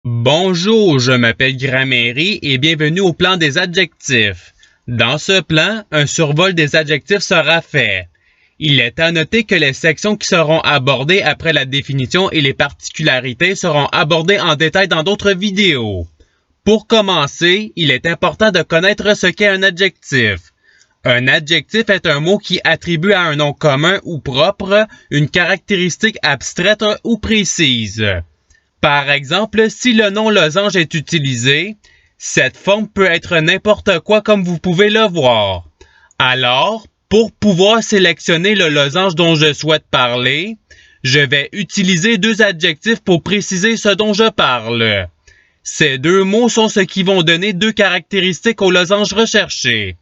Bonjour, je m'appelle Gramairie et bienvenue au plan des adjectifs. Dans ce plan, un survol des adjectifs sera fait. Il est à noter que les sections qui seront abordées après la définition et les particularités seront abordées en détail dans d'autres vidéos. Pour commencer, il est important de connaître ce qu'est un adjectif. Un adjectif est un mot qui attribue à un nom commun ou propre une caractéristique abstraite ou précise. Par exemple, si le nom losange est utilisé, cette forme peut être n'importe quoi comme vous pouvez le voir. Alors, pour pouvoir sélectionner le losange dont je souhaite parler, je vais utiliser deux adjectifs pour préciser ce dont je parle. Ces deux mots sont ce qui vont donner deux caractéristiques au losange recherché.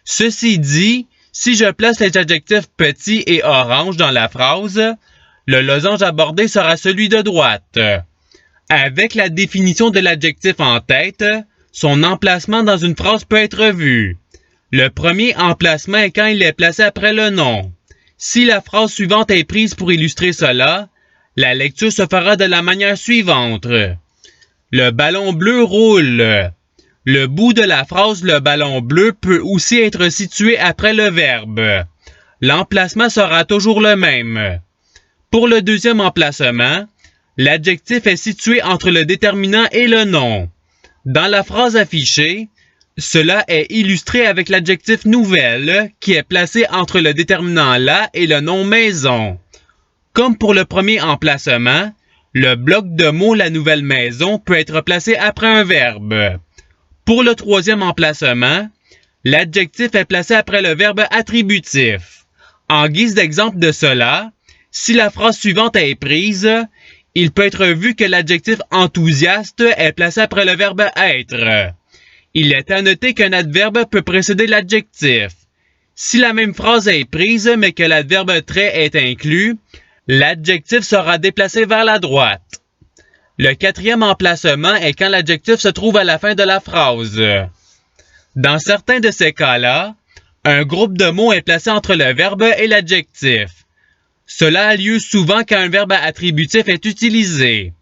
Ceci dit, si je place les adjectifs petit et orange dans la phrase, le losange abordé sera celui de droite. Avec la définition de l'adjectif en tête, son emplacement dans une phrase peut être vu. Le premier emplacement est quand il est placé après le nom. Si la phrase suivante est prise pour illustrer cela, la lecture se fera de la manière suivante. Le ballon bleu roule. Le bout de la phrase « le ballon bleu » peut aussi être situé après le verbe. L'emplacement sera toujours le même. Pour le deuxième emplacement, l'adjectif est situé entre le déterminant et le nom. Dans la phrase affichée, cela est illustré avec l'adjectif nouvelle qui est placé entre le déterminant la et le nom maison. Comme pour le premier emplacement, le bloc de mots la nouvelle maison peut être placé après un verbe. Pour le troisième emplacement, l'adjectif est placé après le verbe attributif. En guise d'exemple de cela, si la phrase suivante est prise, il peut être vu que l'adjectif enthousiaste est placé après le verbe être. Il est à noter qu'un adverbe peut précéder l'adjectif. Si la même phrase est prise mais que l'adverbe très est inclus, l'adjectif sera déplacé vers la droite. Le quatrième emplacement est quand l'adjectif se trouve à la fin de la phrase. Dans certains de ces cas-là, un groupe de mots est placé entre le verbe et l'adjectif. Cela a lieu souvent quand un verbe attributif est utilisé.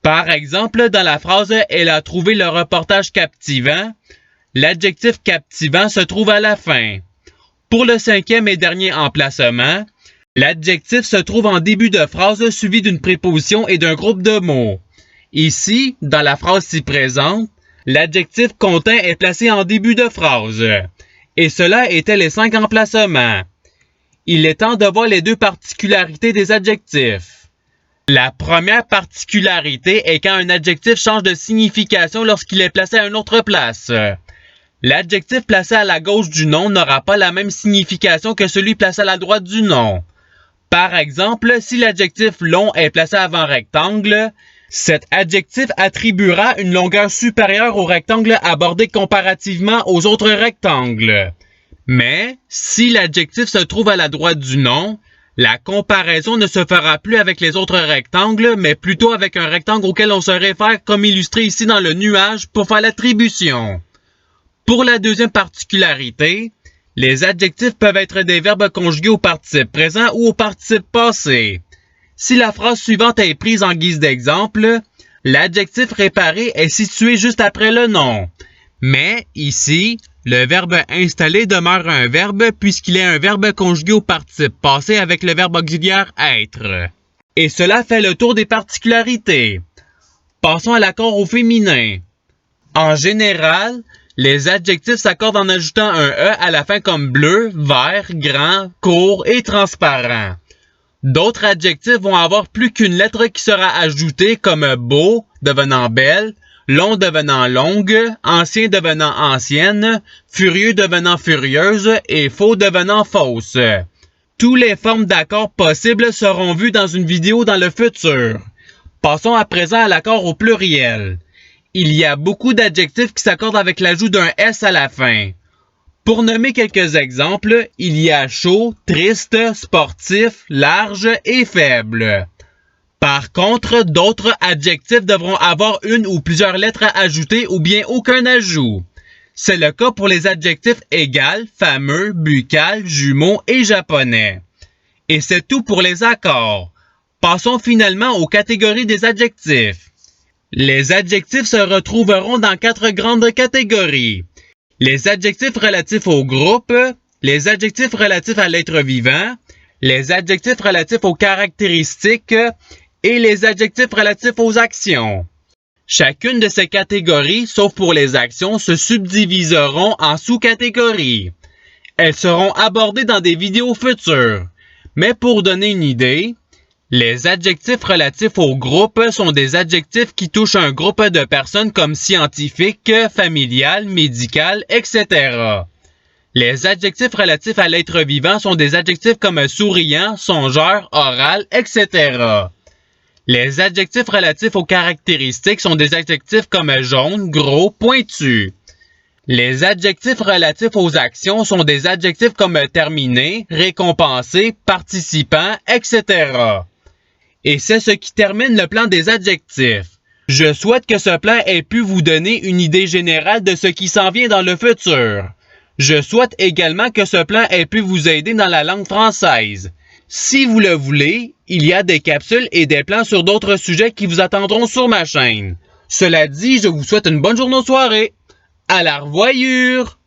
Par exemple, dans la phrase « Elle a trouvé le reportage captivant », l'adjectif captivant se trouve à la fin. Pour le cinquième et dernier emplacement, l'adjectif se trouve en début de phrase suivi d'une préposition et d'un groupe de mots. Ici, dans la phrase ci-présente, l'adjectif content est placé en début de phrase. Et cela étaient les 5 emplacements. Il est temps de voir les deux particularités des adjectifs. La première particularité est quand un adjectif change de signification lorsqu'il est placé à une autre place. L'adjectif placé à la gauche du nom n'aura pas la même signification que celui placé à la droite du nom. Par exemple, si l'adjectif long est placé avant rectangle, cet adjectif attribuera une longueur supérieure au rectangle abordé comparativement aux autres rectangles. Mais, si l'adjectif se trouve à la droite du nom, la comparaison ne se fera plus avec les autres rectangles, mais plutôt avec un rectangle auquel on se réfère comme illustré ici dans le nuage pour faire l'attribution. Pour la deuxième particularité, les adjectifs peuvent être des verbes conjugués au participe présent ou au participe passé. Si la phrase suivante est prise en guise d'exemple, l'adjectif réparé est situé juste après le nom. Mais, ici, le verbe installer demeure un verbe puisqu'il est un verbe conjugué au participe passé avec le verbe auxiliaire être. Et cela fait le tour des particularités. Passons à l'accord au féminin. En général, les adjectifs s'accordent en ajoutant un E à la fin comme bleu, vert, grand, court et transparent. D'autres adjectifs vont avoir plus qu'une lettre qui sera ajoutée comme beau devenant belle, long devenant longue, ancien devenant ancienne, furieux devenant furieuse et faux devenant fausse. Toutes les formes d'accords possibles seront vues dans une vidéo dans le futur. Passons à présent à l'accord au pluriel. Il y a beaucoup d'adjectifs qui s'accordent avec l'ajout d'un S à la fin. Pour nommer quelques exemples, il y a chaud, triste, sportif, large et faible. Par contre, d'autres adjectifs devront avoir une ou plusieurs lettres à ajouter ou bien aucun ajout. C'est le cas pour les adjectifs égal, fameux, buccal, jumeau et japonais. Et c'est tout pour les accords. Passons finalement aux catégories des adjectifs. Les adjectifs se retrouveront dans 4 grandes catégories. Les adjectifs relatifs au groupe, les adjectifs relatifs à l'être vivant, les adjectifs relatifs aux caractéristiques et les adjectifs relatifs aux actions. Chacune de ces catégories, sauf pour les actions, se subdiviseront en sous-catégories. Elles seront abordées dans des vidéos futures. Mais pour donner une idée, les adjectifs relatifs au groupe sont des adjectifs qui touchent un groupe de personnes comme scientifique, familial, médical, etc. Les adjectifs relatifs à l'être vivant sont des adjectifs comme souriant, songeur, oral, etc. Les adjectifs relatifs aux caractéristiques sont des adjectifs comme jaune, gros, pointu. Les adjectifs relatifs aux actions sont des adjectifs comme terminé, récompensé, participant, etc. Et c'est ce qui termine le plan des adjectifs. Je souhaite que ce plan ait pu vous donner une idée générale de ce qui s'en vient dans le futur. Je souhaite également que ce plan ait pu vous aider dans la langue française. Si vous le voulez, il y a des capsules et des plans sur d'autres sujets qui vous attendront sur ma chaîne. Cela dit, je vous souhaite une bonne journée ou soirée. À la revoyure!